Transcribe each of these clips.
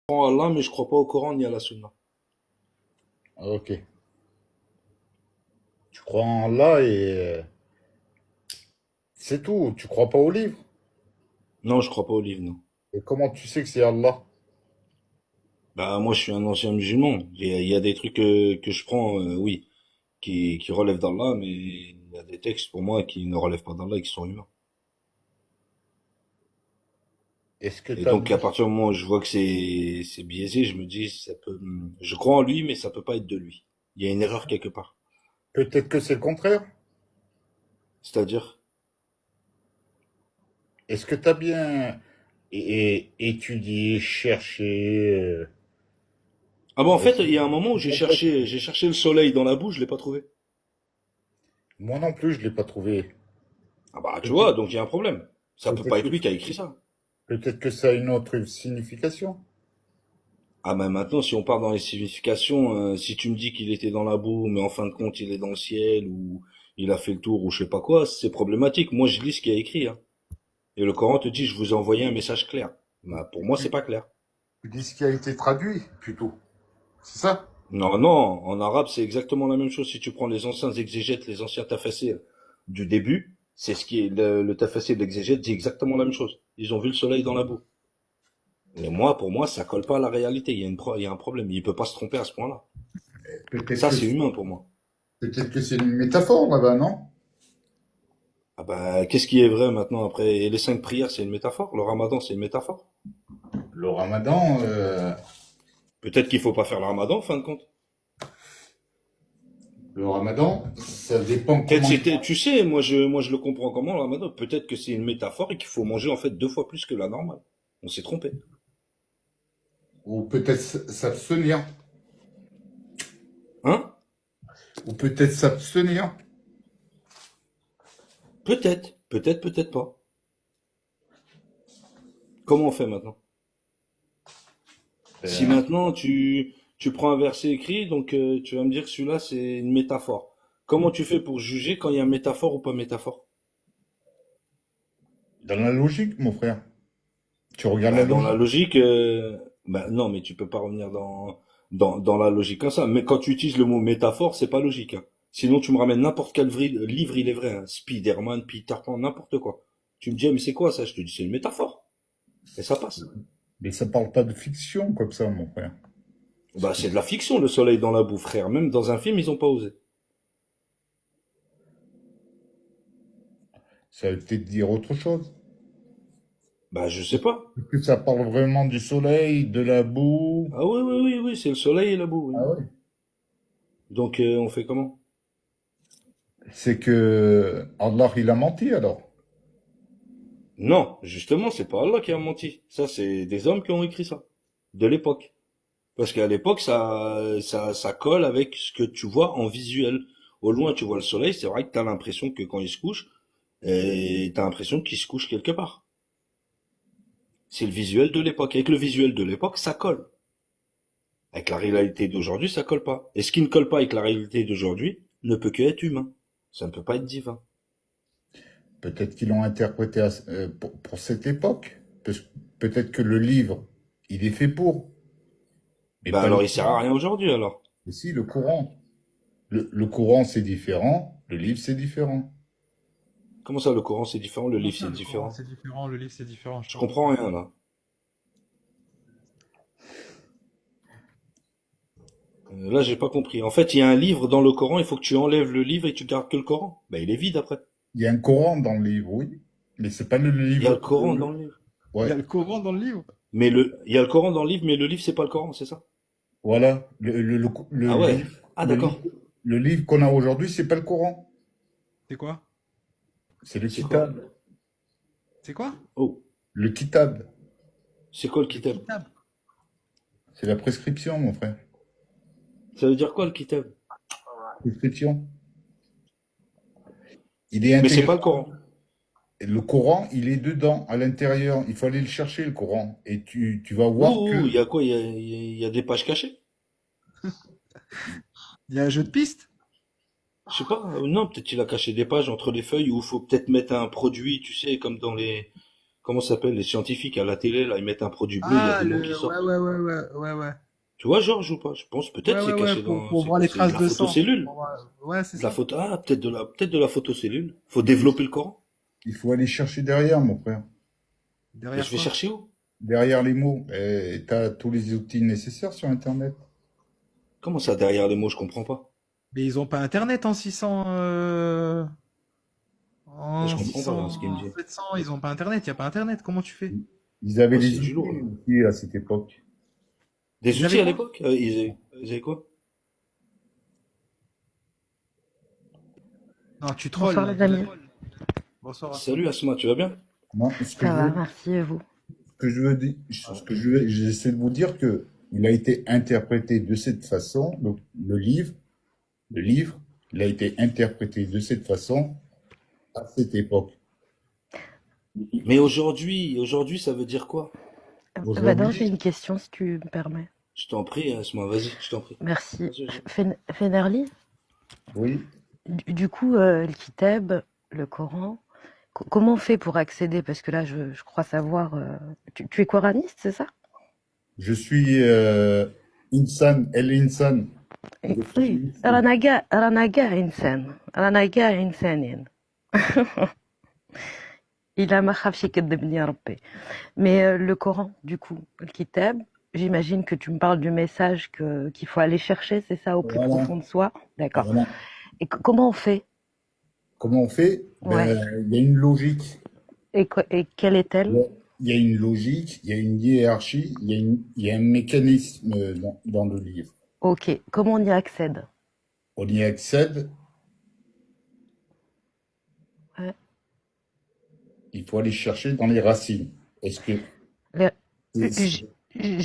crois en Allah, mais je crois pas au Coran ni à la Sunna. Ok. Tu crois en Allah et c'est tout. Tu crois pas au livre. Non, je crois pas au livre, non. Et comment tu sais que c'est Allah? Bah, moi, je suis un ancien musulman. Il y a des trucs que je prends, oui, qui relèvent d'Allah, mais il y a des textes pour moi qui ne relèvent pas d'Allah et qui sont humains. Est-ce que Et tu as donc, à dit? partir du moment où je vois que c'est biaisé, je me dis, ça peut, je crois en lui, mais ça peut pas être de lui. Il y a une erreur quelque part. Peut-être que c'est le contraire. C'est-à-dire, Est-ce que tu as bien étudié, cherché ah bon, en fait, est-ce il y a un moment où que- j'ai cherché le soleil dans la boue, je l'ai pas trouvé. Moi non plus, je l'ai pas trouvé. Ah bah, tu vois, Peut-être donc il y a un problème. Ça peut pas peut-être être que, lui qui a écrit ça. peut-être que ça a une autre signification. Ah ben maintenant, si on part dans les significations, si tu me dis qu'il était dans la boue, mais en fin de compte il est dans le ciel, ou il a fait le tour, ou je sais pas quoi, c'est problématique. Moi, je lis ce qu'il y a écrit, hein. Et le Coran te dit, je vous ai envoyé un message clair. Bah, pour moi, c'est Tu, pas clair. tu dis ce qui a été traduit, plutôt. C'est ça? Non, non, en arabe, c'est exactement la même chose. Si tu prends les anciens exégètes, les anciens tafassirs du début, c'est ce qui est le tafassir de l'exégète dit exactement la même chose. Ils ont vu le soleil dans la boue. Et moi, pour moi, ça colle pas à la réalité. Il y a un problème. Il peut pas se tromper à ce point-là. Peut-être Ça, que c'est humain pour moi. peut-être que c'est une métaphore là-bas, non? Ah bah, qu'est-ce qui est vrai maintenant après? Et les 5 prières, c'est une métaphore? Le ramadan, c'est une métaphore? Le ramadan, Peut-être qu'il faut pas faire le ramadan, en fin de compte. ça dépend Peut-être comment il c'était, mange. tu sais, moi je le comprends comment le ramadan. Peut-être que c'est une métaphore et qu'il faut manger en fait 2 fois plus que la normale. On s'est trompé. Ou peut-être s'abstenir. Hein? Ou peut-être s'abstenir. Peut-être, peut-être pas. Comment on fait maintenant? Si Euh, maintenant tu prends un verset écrit, donc tu vas me dire que celui-là c'est une métaphore. Comment tu fais pour juger quand il y a métaphore ou pas métaphore? Dans la logique, mon frère. Tu regardes la Bah, dans la logique. logique, bah, non, mais tu peux pas revenir dans la logique comme ça. Mais quand tu utilises le mot métaphore, c'est pas logique, hein. Sinon, tu me ramènes n'importe quel livre, il est vrai, hein. Spider-Man, Peter Pan, n'importe quoi. Tu me dis, ah, mais c'est quoi ça? Je te dis, c'est une métaphore. Et ça passe. Mais ça parle pas de fiction comme ça, mon frère. Bah, c'est de la fiction, le soleil dans la boue, frère. Même dans un film, ils ont pas osé. Ça veut peut-être dire autre chose. Bah, je sais pas. Est-ce que ça parle vraiment du soleil, de la boue? Ah oui, oui, oui, oui, c'est le soleil et la boue, oui. Ah ouais. Donc, on fait comment? C'est que Allah, il a menti alors. Non, justement, c'est pas Allah qui a menti. Ça, c'est des hommes qui ont écrit ça. De l'époque. Parce qu'à l'époque, ça colle avec ce que tu vois en visuel. Au loin, tu vois le soleil, c'est vrai que t'as l'impression que quand il se couche, t'as l'impression qu'il se couche quelque part. C'est le visuel de l'époque. Avec le visuel de l'époque, ça colle. Avec la réalité d'aujourd'hui, ça colle pas. Et ce qui ne colle pas avec la réalité d'aujourd'hui ne peut que être humain. Ça ne peut pas être divin. Peut-être qu'ils l'ont interprété pour cette époque. Peut-être que le livre, il est fait pour, mais Bah pas le alors il sert à Coran. rien aujourd'hui alors. Mais si, le Coran. Le Coran, c'est différent. Le livre, c'est différent. Comment ça, le Coran c'est différent, le Comment livre ça, c'est le Coran différent? c'est différent, le livre c'est différent, je Je comprends comprends pas. rien là. Là j'ai pas compris. En fait, il y a un livre dans le Coran, il faut que tu enlèves le livre et tu gardes que le Coran. Bah il est vide après. Il y a un Coran dans le livre, oui. Mais c'est pas le Il y a livre. le Coran dans le livre. Il y Ouais. a le Coran dans le livre? Il y a le Coran dans le livre, mais le livre c'est pas le Coran, c'est ça? Voilà. Ah ouais. Ah Le d'accord. livre, le livre qu'on a aujourd'hui, c'est pas le Coran. C'est quoi? C'est le C'est quoi? Kitab. C'est quoi? Oh, Le Kitab. c'est quoi le Le kitab? kitab. C'est la prescription, mon frère. Ça veut dire quoi le kitab? Prescription. Il est Mais c'est intégré. pas le Coran. Le Coran, il est dedans, à l'intérieur. Il faut aller le chercher, le Coran. Et tu vas voir Ouh, que il y a quoi? Il y a des pages cachées? Il y a un jeu de piste? Je sais pas. Non, peut-être qu'il a caché des pages entre les feuilles où il faut peut-être mettre un produit, tu sais, comme dans les comment ça s'appelle, les scientifiques à la télé, là, ils mettent un produit bleu, il y a Ah, des mots qui ouais, sortent. ouais, ouais, ouais, ouais, ouais. Tu vois, Georges ou pas? Je pense Ouais, peut-être ouais, c'est ouais, caché dans, pour c'est voir quoi? les C'est de traces la de sang. photocellule. Ouais, c'est De la ça. photo, ah, peut-être de la photocellule. Faut développer le Coran. Il faut aller chercher derrière, mon frère. Mais je Derrière vais quoi? chercher où? Derrière les mots. Et t'as tous les outils nécessaires sur Internet. Comment ça, derrière les mots, je comprends pas. Mais ils ont pas Internet en 600, Je en comprends pas, 600, là, ce qu'il me en dit. 700, ils ont pas Internet. Il y a pas Internet. Comment tu fais? Ils avaient Oh, c'est les du lourd, outils là. aussi à cette époque. Des Ils avaient outils à quoi? l'époque? Ils avaient quoi? Non, tu Bonsoir trolls. les amis. Bonsoir Asma. Salut Asma, tu vas bien? Non, Ça va, merci et vous? ce que je veux, j'essaie de vous dire que il a été interprété de cette façon, donc le livre, il a été interprété de cette façon à cette époque. Mais aujourd'hui, ça veut dire quoi? Vador, j'ai Aujourd'hui, une question si tu me permets. Je t'en prie, Asma, vas-y, je t'en prie. Merci. Vas-y, vas-y. Fenerli, oui, du coup, le Kitab, le Coran, comment on fait pour accéder? Parce que là, je crois savoir. Tu es coraniste, c'est ça? je suis Insan, El Insan. Oui. Ranaga insan. Ranaga insanin. Il a ma khafshik ad-dibni ya Rabbi. Mais le Coran, du coup, le Kitab, j'imagine que tu me parles du message qu'il faut aller chercher, c'est ça, au plus Voilà, profond de soi? D'accord. voilà. Et comment on fait? Comment on fait? Ouais. Ben, il y a une logique. Et quelle est-elle? Il y a une logique, il y a une hiérarchie, il y a un mécanisme dans le livre. Ok. Comment on y accède? On y accède, Ouais. il faut aller chercher dans les racines. Est-ce que Les- c'est-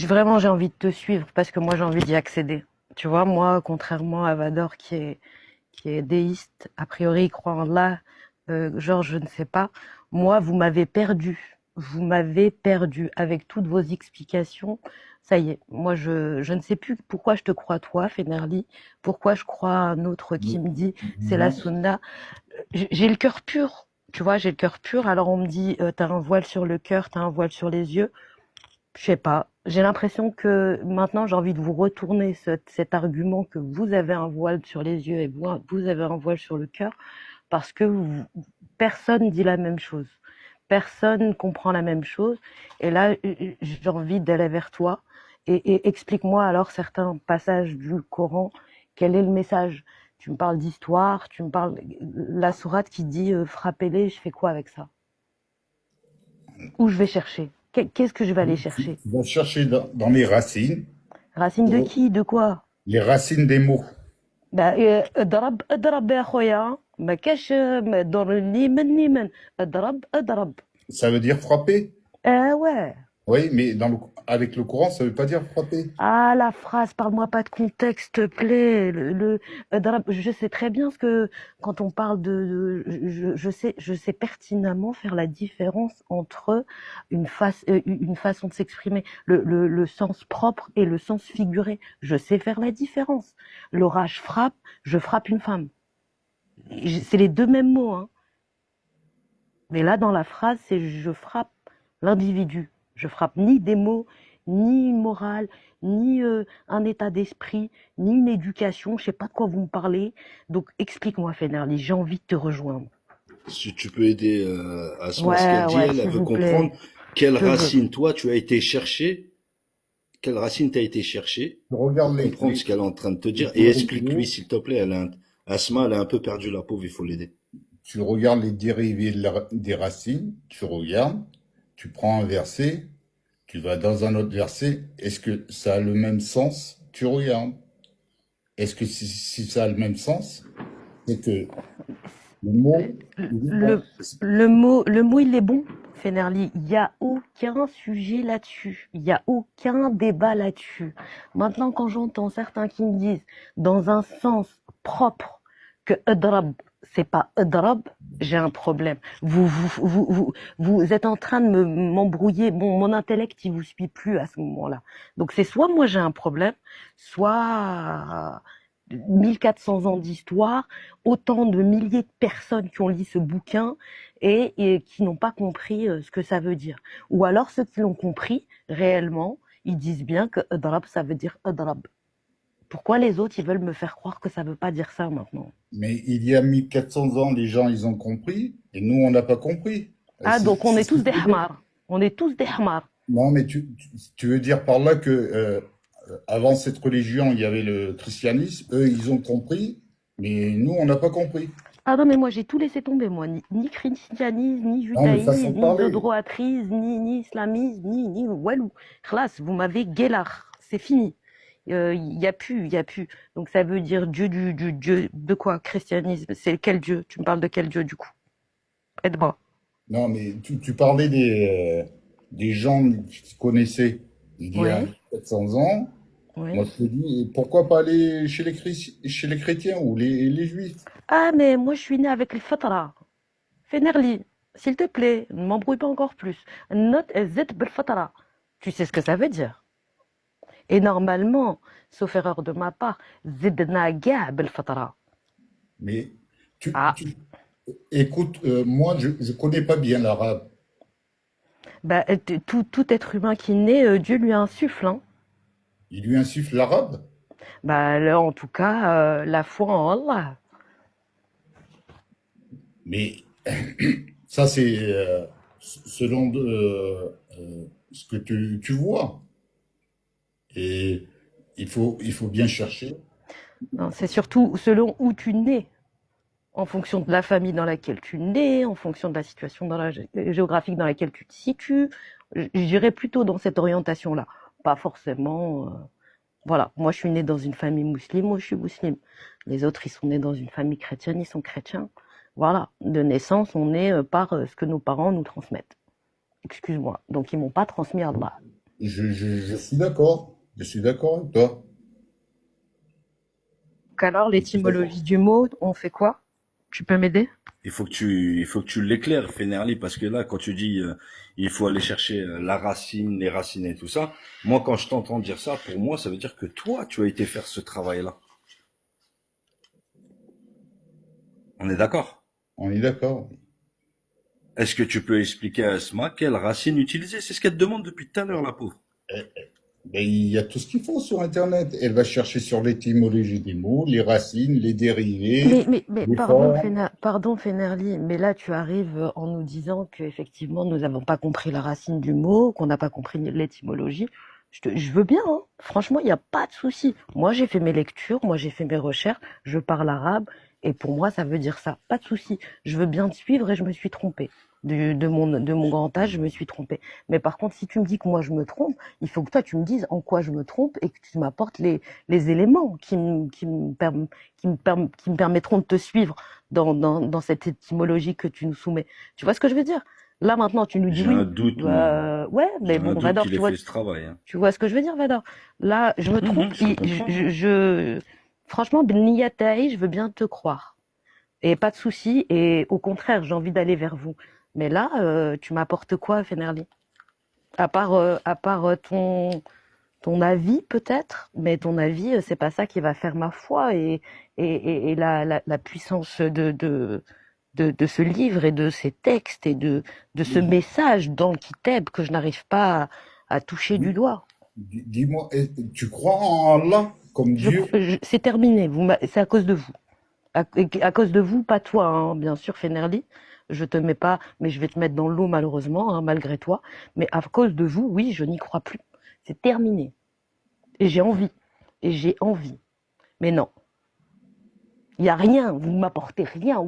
Vraiment, j'ai envie de te suivre parce que moi, j'ai envie d'y accéder. Tu vois, moi, contrairement à Vador qui est déiste, a priori, il croit en Allah, genre, je ne sais pas. Moi, vous m'avez perdu. Vous m'avez perdu avec toutes vos explications. Ça y est, moi, je ne sais plus pourquoi je te crois toi, Fenerli, pourquoi je crois à un autre qui me dit c'est la non, sunna. J'ai le cœur pur, tu vois, j'ai le cœur pur. Alors on me dit, t'as un voile sur le cœur, t'as un voile sur les yeux. Je sais pas. J'ai l'impression que maintenant j'ai envie de vous retourner cet argument que vous avez un voile sur les yeux et vous avez un voile sur le cœur parce que personne dit la même chose. Personne comprend la même chose. Et là, j'ai envie d'aller vers toi et explique-moi alors certains passages du Coran. Quel est le message? Tu me parles d'histoire, tu me parles la sourate qui dit frappez-les. Je fais quoi avec ça? Où je vais chercher? Qu'est-ce que je vais aller chercher? tu vas chercher dans les racines, Racine de qui? De quoi? les racines des mots. Bah, اضرب يا خويا ما كاش ما ضرني مني من اضرب. Ça veut dire frapper. Ah ouais. Oui, mais avec le Coran, ça veut pas dire frapper. Ah, la phrase, parle-moi pas de contexte, s'il te plaît. Je sais très bien ce que, quand on parle je sais pertinemment faire la différence entre une façon de s'exprimer, le sens propre et le sens figuré. Je sais faire la différence. L'orage frappe, je frappe une femme. C'est les deux mêmes mots, hein. Mais là, dans la phrase, c'est je frappe l'individu. Je frappe ni des mots, ni une morale, ni un état d'esprit, ni une éducation. Je sais pas de quoi vous me parlez. Donc, explique-moi, Fenerli. J'ai envie de te rejoindre. Si tu peux aider Asma, ce qu'elle dit, Ouais, elle s'il veut vous comprendre plaît. quelle Je veux. racine, toi, tu as été chercher, quelle racine t'as été chercher Tu regardes pour comprendre ce qu'elle est en train de te dire et explique-lui, s'il te plaît, Asma, elle a un peu perdu la pauvre, il faut l'aider. tu regardes les dérivés des racines, tu regardes, tu prends un verset, tu vas dans un autre verset, est-ce que ça a le même sens? Tu regardes. Est-ce que si ça a le même sens, c'est que le mot, il est Le, bon. le mot, il est bon, Fenerli. Il n'y a aucun sujet là-dessus. Il n'y a aucun débat là-dessus. Maintenant, quand j'entends certains qui me disent, dans un sens propre, que adrab, c'est pas adrab, j'ai un problème. Vous êtes en train de m'embrouiller. Bon, mon intellect, il vous suit plus à ce moment-là. Donc, c'est soit moi j'ai un problème, soit 1400 ans d'histoire, autant de milliers de personnes qui ont lu ce bouquin et qui n'ont pas compris ce que ça veut dire. Ou alors ceux qui l'ont compris réellement, ils disent bien que adrab, ça veut dire adrab. Pourquoi les autres, ils veulent me faire croire que ça veut pas dire ça maintenant? Mais il y a 1400 ans, les gens, ils ont compris, et nous, on n'a pas compris. Ah, donc on C'est est ce que tous des tu veux dire. hamars. On est tous des hamars. Non, mais tu veux dire par là que avant cette religion, il y avait le christianisme, eux, ils ont compris, mais nous, on n'a pas compris. Ah non, mais moi j'ai tout laissé tomber, moi. Ni christianisme, ni Non, mais façon judaïsme, de ni parler. idolâtrise, ni islamisme, ni walou. Khlas, vous m'avez guélard. C'est fini. Il y a plus, il y a plus. Donc ça veut dire Dieu du Dieu de quoi? Christianisme. C'est quel Dieu? Tu me parles de quel Dieu du coup? Aide-moi. Non, mais tu parlais des gens qui connaissaient il y a Oui, 400 ans. Moi, oui. je te dis, pourquoi pas aller chez les chrétiens ou les juifs? Ah, mais moi je suis née avec le fatra. Fenerli, s'il te plaît, ne m'embrouille pas encore plus. Note zet bel fatra. Tu sais ce que ça veut dire? Et normalement, sauf erreur de ma part, zidna ga bel fatra. Mais tu, Ah, tu- écoute, moi, je connais pas bien l'arabe. bah, tout être humain qui naît, Dieu lui insuffle, hein. Il lui insuffle l'arabe. Bah, là, en tout cas, la foi en Allah. Mais ça, c'est selon ce que tu vois. Et il faut bien chercher. Non, c'est surtout selon où tu nais, en fonction de la famille dans laquelle tu nais, en fonction de la situation géographique dans laquelle tu te situes. Je dirais plutôt dans cette orientation-là. Pas forcément. Voilà, moi je suis née dans une famille musulmane, moi je suis musulmane. Les autres, ils sont nés dans une famille chrétienne, ils sont chrétiens. Voilà, de naissance, on est par ce que nos parents nous transmettent. Excuse-moi. Donc ils m'ont pas transmis Allah. Je suis d'accord. Je suis d'accord avec toi. Donc alors, Je suis d'accord. l'étymologie du mot, on fait quoi? Tu peux m'aider? Il faut que tu l'éclaires, Fenerli, parce que là, quand tu dis, il faut aller chercher la racine, les racines et tout ça, moi, quand je t'entends dire ça, pour moi, ça veut dire que toi, tu as été faire ce travail-là. On est d'accord? On est d'accord. Est-ce que tu peux expliquer à Asma quelle racine utiliser? C'est ce qu'elle te demande depuis tout à l'heure, la pauvre. Ben, il y a tout ce qu'il faut sur Internet. Elle va chercher sur l'étymologie des mots, les racines, les dérivés, Mais les formes. pardon, Fenerli, mais là tu arrives en nous disant qu'effectivement nous n'avons pas compris la racine du mot, qu'on n'a pas compris l'étymologie. Je veux bien, hein. Franchement, il n'y a pas de souci. Moi j'ai fait mes lectures, moi j'ai fait mes recherches, je parle arabe, et pour moi ça veut dire ça. Pas de souci. Je veux bien te suivre et je me suis trompée. De mon grand âge, je me suis trompée. Mais par contre, si tu me dis que moi je me trompe, il faut que toi tu me dises en quoi je me trompe et que tu m'apportes les éléments qui me permettront de te suivre dans cette étymologie que tu nous soumets. Tu vois ce que je veux dire? Là maintenant, tu nous dis J'ai un oui. doute, moi. Ouais, J'ai mais un bon, doute Vador, qu'il ait fait ce travail, hein. tu vois ce que je veux dire, Vador? Là, je me trompe. Je te comprends. Franchement, Bniyataï, je veux bien te croire. Et pas de souci. Et au contraire, j'ai envie d'aller vers vous. Mais là, tu m'apportes quoi, Fenerli? À part ton avis peut-être, mais ton avis, c'est pas ça qui va faire ma foi et la puissance de ce livre et de ces textes et de ce message dans le Kiteb que je n'arrive pas à toucher du doigt. Dis-moi, tu crois en Allah comme Dieu? C'est terminé, c'est à cause de vous. À cause de vous, pas toi, hein, bien sûr, Fenerli. Je te mets pas, mais je vais te mettre dans l'eau malheureusement, hein, malgré toi. Mais à cause de vous, oui, je n'y crois plus. C'est terminé. Et j'ai envie. Et j'ai envie. Mais non. Il n'y a rien. Vous ne m'apportez rien.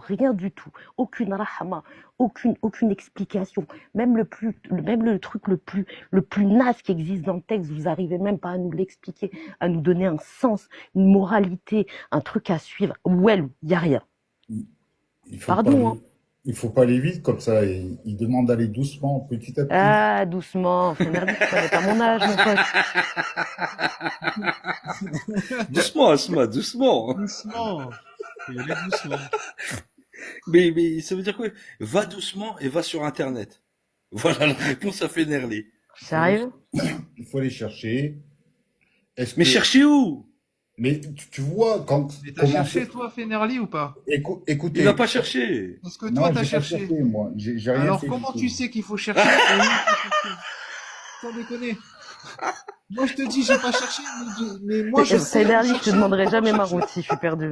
Rien du tout. Aucune rahama. Aucune explication. Même le truc le plus naze qui existe dans le texte, vous n'arrivez même pas à nous l'expliquer, à nous donner un sens, une moralité, un truc à suivre. Il n'y a rien. Il faut pas Pardon, hein. aller, il faut pas aller vite comme ça. Il demande d'aller doucement, petit à petit. Ah, doucement. C'est merdi, tu connais pas mon âge, mon pote. Doucement, Asma, doucement. Doucement. Faut y aller doucement. Mais ça veut dire quoi? Va doucement et va sur Internet. Voilà la réponse à Fenerli. Il faut aller, Sérieux? il faut aller chercher. Est-ce Mais que cherchez où? Mais tu vois, Mais t'as comment cherché, toi, Fenerli, ou pas? Il n'a écoutez, pas cherché. Est-ce que toi, non, t'as j'ai pas cherché? cherché, moi. J'ai rien Alors, fait du comment tu tout. sais qu'il faut chercher et où il faut chercher? Sans déconner. Moi, je te dis, j'ai pas cherché, mais moi, je sais où Fenerli, je te chercher et demanderai comment jamais ma chercher. route si je suis perdu.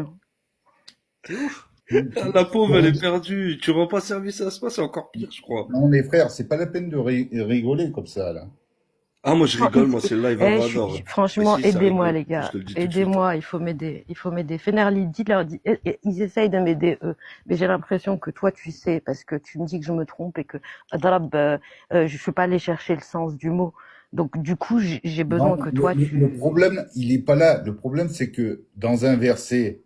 C'est ouf. La pauvre, elle est Tu- perdue. Tu rends pas service à soi, c'est encore pire, je crois. Non, les frères, c'est pas la peine de rigoler comme ça, là. Ah, moi, je Non, rigole. Moi, c'est le live eh, Avador. Mais franchement, si, ça aidez-moi, rigole. les Je gars. te le dis tout de suite. Aidez-moi, il faut m'aider. Il faut m'aider. Fenerli, dites-leur, ils essayent de m'aider, eux. Mais j'ai l'impression que toi, tu sais, parce que tu me dis que je me trompe et que, Adrab, je suis pas allée chercher le sens du mot. Donc, du coup, j'ai besoin Non, que toi, le problème, il est pas là. Le problème, c'est que dans un verset,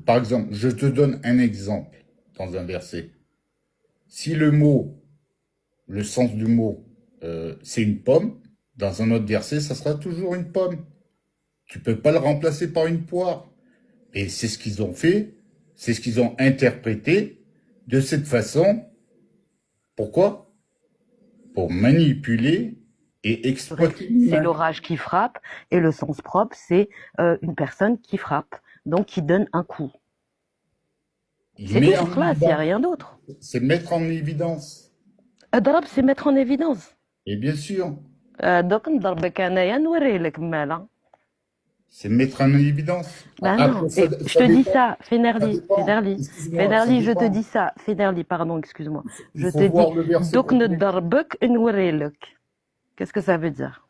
par exemple, je te donne un exemple dans un verset. Si le mot, le sens du mot, c'est une pomme, dans un autre verset, ça sera toujours une pomme. Tu peux pas le remplacer par une poire. Et c'est ce qu'ils ont fait, c'est ce qu'ils ont interprété de cette façon. Pourquoi? Pour manipuler et exploiter c'est l'humain. l'orage qui frappe et le sens propre, c'est une personne qui frappe, donc qui donne un coup. Il C'est tout, met en classe, il n'y a évidence, rien d'autre. c'est mettre en évidence. Adrab, c'est mettre en évidence. Et bien sûr, دوك نضربك انايا نوري لك مالا. c'est mettre en évidence. Bah Après, non, et je ça te dis dépend, ça, ça Fenerli, dépend. Fenerli, Excuse-moi, ça Fenerli, je te dépend. dis ça, Fenerli, pardon, excuse-moi. Il Je faut te dis, voir le verset دوك complet. نضربك نوري لك. Qu'est-ce que ça veut dire?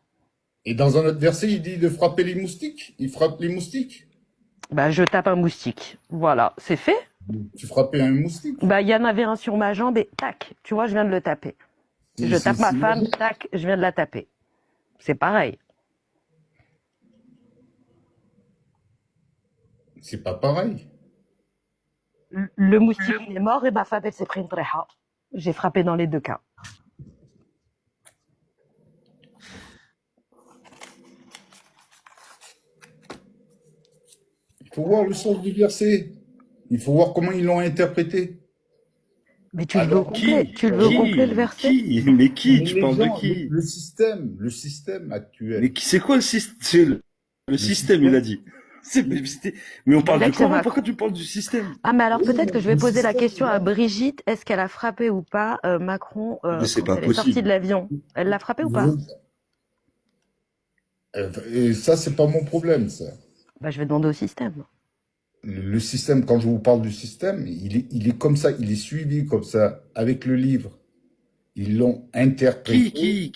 Et dans un autre verset, il dit de frapper les moustiques. Il frappe les moustiques. Bah je tape un moustique. Voilà, c'est fait. Tu frappais un moustique. Bah il y en avait un sur ma jambe et tac, tu vois, je viens de le taper. Je tape ma femme, Magique. tac, je viens de la taper. C'est pareil. C'est pas pareil. Le moustique, il est mort et ma femme, elle s'est pris une tréha. J'ai frappé dans les deux cas. Il faut voir le sens du verset. Il faut voir comment ils l'ont interprété. Mais tu le veux au Alors, complet, Qui? tu le veux au complet le verset? Mais qui? mais Tu les parles de gens, qui? le système actuel. Mais c'est quoi le système? Le système, il a dit. Mais on parle du Peut-être que ça Coran, va. pourquoi tu parles du système? Ah, mais alors Oui, peut-être que je vais le poser la système, question à Brigitte. Est-ce qu'elle a frappé ou pas Macron Mais c'est quand pas elle est sortie de possible. l'avion? Elle l'a frappé ou pas? Et ça, c'est pas mon problème, ça. Bah, je vais demander au système. Le système, quand je vous parle du système, il est comme ça, il est suivi comme ça, avec le livre. Ils l'ont interprété.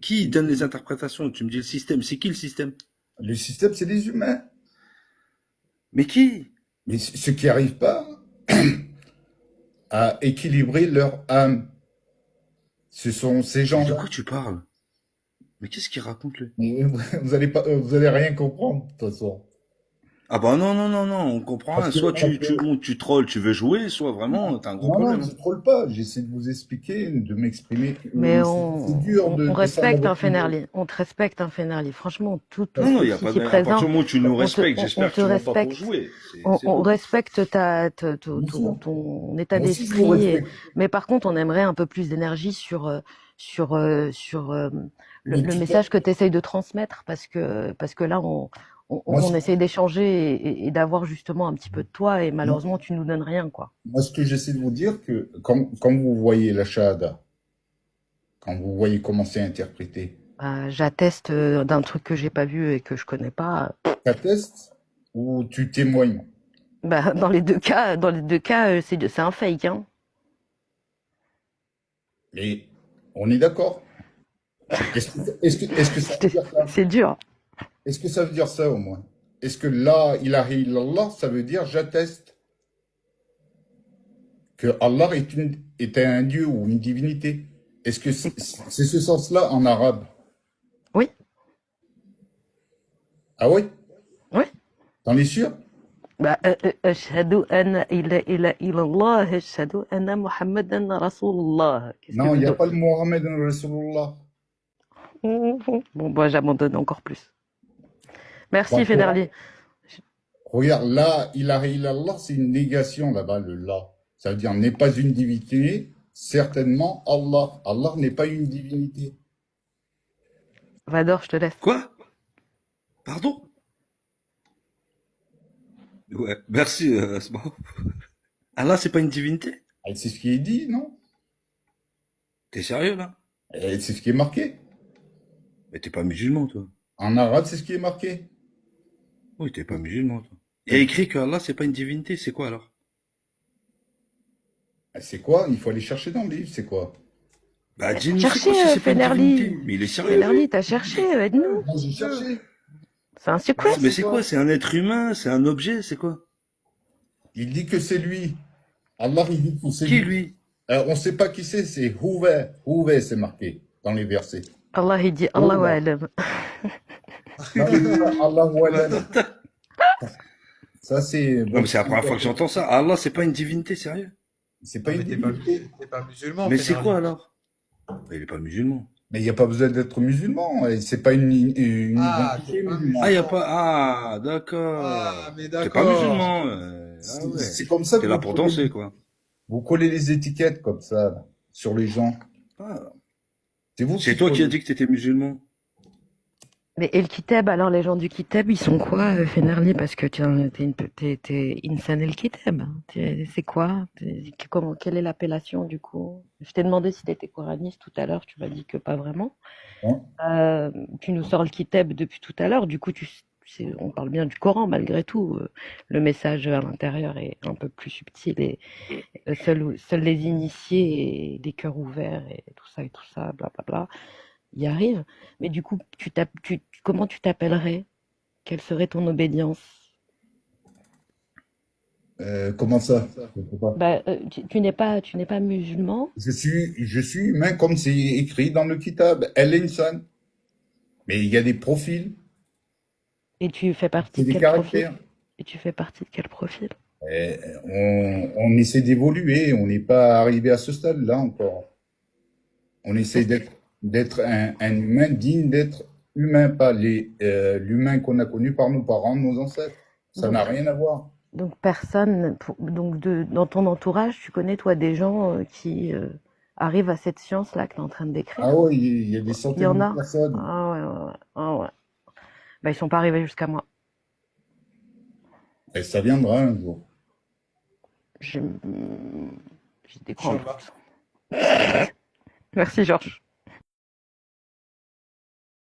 Qui donne les interprétations? Tu me dis le système. C'est qui le système? Le système, c'est les humains. Mais qui? Mais ceux qui n'arrivent pas à équilibrer leur âme, ce sont ces Mais de gens-là. quoi tu parles? Mais qu'est-ce qu'il raconte, lui? Mais vous allez rien comprendre, de toute façon. Ah bah non, non, non, non, on comprend Parce rien. que, Soit parce que- tu trolles, tu veux jouer, soit vraiment, t'as un gros non, problème. non, je troll pas. J'essaie de vous expliquer, de m'exprimer. Mais C'est dur de on descendre à respecte un votre niveau. Fenerli. On te respecte un Fenerli. Franchement, tous Non, non, il tous y a pas ici de... À partir présents, du moment où tu nous on te, respectes, on j'espère que te tu mens pas pour respecte. jouer. C'est On tout. respecte Bien sûr. ton état Moi aussi, je vous d'esprit. respecte. Mais par contre, on aimerait un peu plus d'énergie sur Mais le tu message que tu essayes de transmettre parce que là, moi, on essaye d'échanger et d'avoir justement un petit peu de toi et moi, malheureusement, tu nous donnes rien, quoi. moi, ce que j'essaie de vous dire, que quand vous voyez la shahada, quand vous voyez comment c'est interprété, J'atteste d'un truc que j'ai pas vu et que je connais pas. t'attestes ou tu témoignes? Bah, dans les deux cas, c'est un fake, hein. Mais on est d'accord. Est-ce que ça veut dire ça? C'est dur. Est-ce que ça veut dire ça au moins? Est-ce que la ilaha illallah, ça veut dire j'atteste que Allah est un dieu ou une divinité? Est-ce que c'est ce sens-là en arabe? Oui, Ah oui? oui. T'en es sûr? Bah, ashhadu anna ilaha illallah, ashhadu anna Muhammadan Rasulullah. Qu'est-ce que Non, il n'y a d'autre? pas le Mohammed Rasulullah. Bon, bah, j'abandonne encore plus. Merci, Dans le Coran, Fenerli. regarde, la ilaha illallah, c'est une négation là-bas, le la. Ça veut dire n'est pas une divinité, certainement Allah. Allah n'est pas une divinité. Vador, je te laisse. Quoi? Pardon? Ouais, merci, Asma. Allah, c'est pas une divinité? Et c'est ce qui est dit, non? T'es sérieux, là? Et c'est ce qui est marqué. Mais t'es pas musulman, toi. En arabe, c'est ce qui est marqué. Oui, t'es pas musulman, toi. Il y a écrit que Allah, c'est pas une divinité, c'est quoi, alors? C'est quoi? Il faut aller chercher dans le livre, c'est quoi? Bah, T'as dis-nous, c'est cherché, quoi si c'est pas une divinité? Fenerli. Mais il est sérieux, lui? Fenerli, t'as cherché, aide-nous. Moi, j'ai cherché. C'est un Alors, secret. Mais c'est c'est quoi? quoi? C'est un être humain? C'est un objet? C'est quoi? Il dit que c'est lui. Allah, il dit que c'est Qui, lui. lui? On ne sait pas qui c'est Houvé. Houvé, c'est marqué dans les versets. Allah, il dit Allahu Houvé. alam. Non, il dit pas Allahu Mais Alam. attends, Ça, c'est non, bon. mais c'est la première fois que j'entends ça. Allah, c'est pas une divinité, sérieux? C'est pas Non, une mais divinité. t'es pas musulman, Mais c'est Fenerli. quoi, alors? Mais il est pas musulman. Mais il n'y a pas besoin d'être musulman. Et c'est pas une Ah, identité t'es pas musulmane. Ah, y a musulman. pas, ah, Ah, d'accord. mais T'es pas d'accord. musulman, ah ouais. C'est comme ça que T'es là pour danser, quoi. vous collez les étiquettes comme ça là, sur les gens. Ah. C'est vous C'est qui toi qui as collez. dit que t'étais musulman. Mais et le kitab, alors les gens du kitab, ils sont quoi, Fenerli? Parce que t'es Insan el kitab. C'est quoi? Quelle est l'appellation du coup? Je t'ai demandé si t'étais coraniste tout à l'heure, tu m'as dit que pas vraiment. Hein? Tu nous sors le kitab depuis tout à l'heure, du coup on parle bien du Coran malgré tout. Le message à l'intérieur est un peu plus subtil et seuls les initiés et des cœurs ouverts et tout ça, blablabla, y arrivent. Mais du coup, comment tu t'appellerais? Quelle serait ton obédience? Comment ça? Je sais pas. Bah, tu n'es pas musulman Je suis humain comme c'est écrit dans le kitab. El Insan. Mais il y a des profils, et tu fais partie c'est de des quel profil? caractères. Et tu fais partie de quel profil? Et on essaie d'évoluer. On n'est pas arrivé à ce stade-là encore. On essaie d'être un humain digne d'être humain, pas l'humain qu'on a connu par nos parents, nos ancêtres. Ça Donc, n'a rien à voir. donc personne, dans ton entourage, tu connais toi des gens qui arrivent à cette science-là que tu es en train de Ah décrire? oui, il y a des Il y centaines en de a? personnes. Ah ouais, ouais, ouais. Ah ouais. Bah, ils sont pas arrivés jusqu'à moi. Et ça viendra un jour. J'ai j'ai des grands Inch'Allah. doutes. Merci Georges.